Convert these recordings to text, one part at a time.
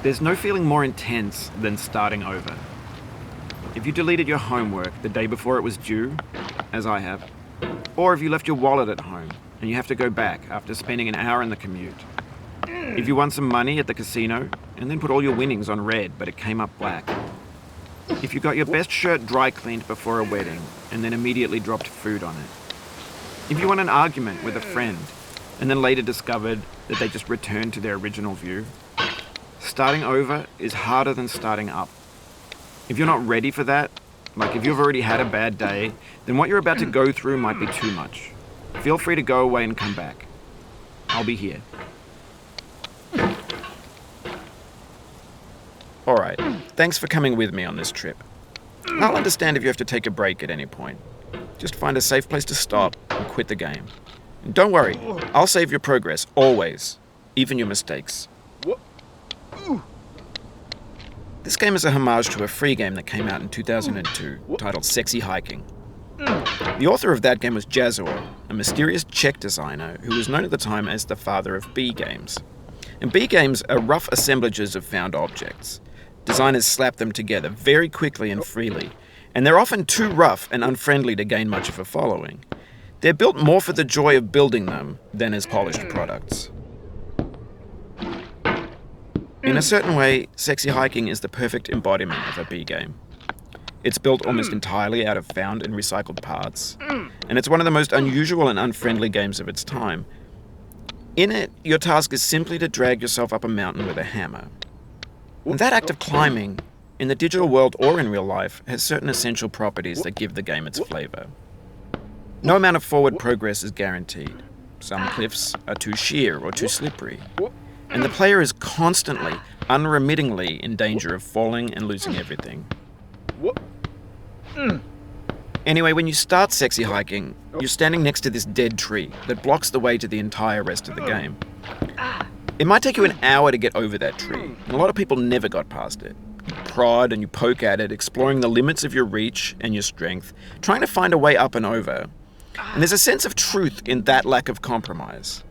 There's no feeling more intense than starting over. If you deleted your homework the day before it was due, as I have, or if you left your wallet at home and you have to go back after spending an hour in the commute. If you won some money at the casino and then put all your winnings on red but it came up black. If you got your best shirt dry cleaned before a wedding and then immediately dropped food on it. If you won an argument with a friend and then later discovered that they just returned to their original view. Starting over is harder than starting up. If you're not ready for that, like if you've already had a bad day, then what you're about to go through might be too much. Feel free to go away and come back. I'll be here. Alright, thanks for coming with me on this trip. I'll understand if you have to take a break at any point. Just find a safe place to stop and quit the game. And don't worry, I'll save your progress, always. Even your mistakes. This game is a homage to a free game that came out in 2002, titled Sexy Hiking. The author of that game was Jazzuo, a mysterious Czech designer who was known at the time as the father of B games. And B games are rough assemblages of found objects. Designers slap them together very quickly and freely, and they're often too rough and unfriendly to gain much of a following. They're built more for the joy of building them than as polished products. In a certain way, Sexy Hiking is the perfect embodiment of a B game. It's built almost entirely out of found and recycled parts, and it's one of the most unusual and unfriendly games of its time. In it, your task is simply to drag yourself up a mountain with a hammer. And that act of climbing, in the digital world or in real life, has certain essential properties that give the game its flavor. No amount of forward progress is guaranteed. Some cliffs are too sheer or too slippery. And the player is constantly, unremittingly in danger of falling and losing everything. Anyway, when you start Sexy Hiking, you're standing next to this dead tree that blocks the way to the entire rest of the game. It might take you an hour to get over that tree, and a lot of people never got past it. You prod and you poke at it, exploring the limits of your reach and your strength, trying to find a way up and over. And there's a sense of truth in that lack of compromise.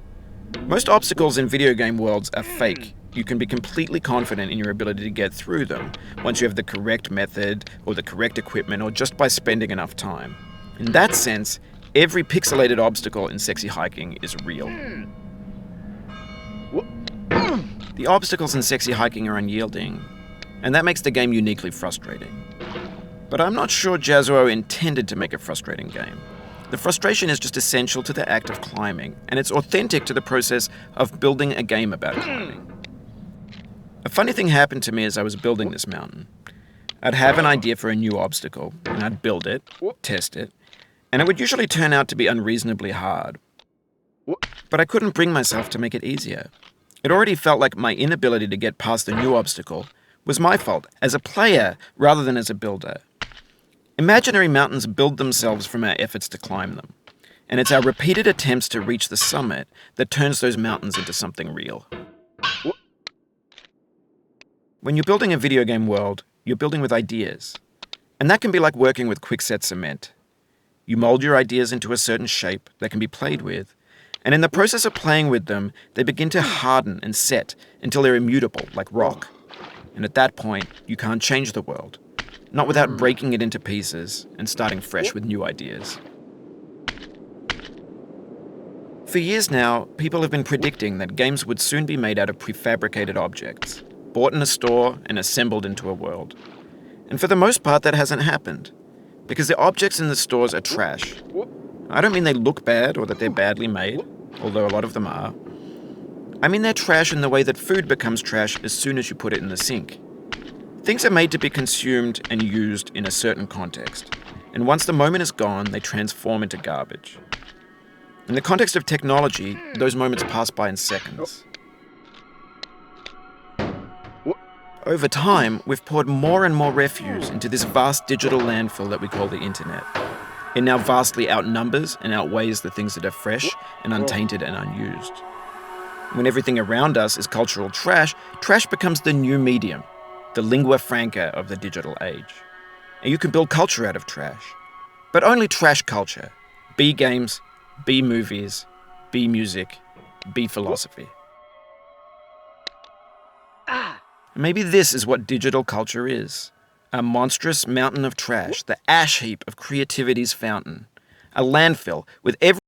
Most obstacles in video game worlds are fake. You can be completely confident in your ability to get through them once you have the correct method or the correct equipment or just by spending enough time. In that sense, every pixelated obstacle in Sexy Hiking is real. The obstacles in Sexy Hiking are unyielding, and that makes the game uniquely frustrating. But I'm not sure Jazzuo intended to make a frustrating game. The frustration is just essential to the act of climbing, and it's authentic to the process of building a game about climbing. A funny thing happened to me as I was building this mountain. I'd have an idea for a new obstacle, and I'd build it, test it, and it would usually turn out to be unreasonably hard. But I couldn't bring myself to make it easier. It already felt like my inability to get past the new obstacle was my fault as a player rather than as a builder. Imaginary mountains build themselves from our efforts to climb them, and it's our repeated attempts to reach the summit that turns those mountains into something real. When you're building a video game world, you're building with ideas, and that can be like working with quickset cement. You mold your ideas into a certain shape that can be played with, and in the process of playing with them, they begin to harden and set until they're immutable, like rock. And at that point, you can't change the world. Not without breaking it into pieces and starting fresh with new ideas. For years now, people have been predicting that games would soon be made out of prefabricated objects, bought in a store and assembled into a world. And for the most part, that hasn't happened, because the objects in the stores are trash. I don't mean they look bad or that they're badly made, although a lot of them are. I mean they're trash in the way that food becomes trash as soon as you put it in the sink. Things are made to be consumed and used in a certain context, and once the moment is gone, they transform into garbage. In the context of technology, those moments pass by in seconds. Over time, we've poured more and more refuse into this vast digital landfill that we call the internet. It now vastly outnumbers and outweighs the things that are fresh and untainted and unused. When everything around us is cultural trash, trash becomes the new medium, the lingua franca of the digital age. And you can build culture out of trash. But only trash culture. B games, B movies, B music, B philosophy. Maybe this is what digital culture is. A monstrous mountain of trash, the ash heap of creativity's fountain. A landfill with every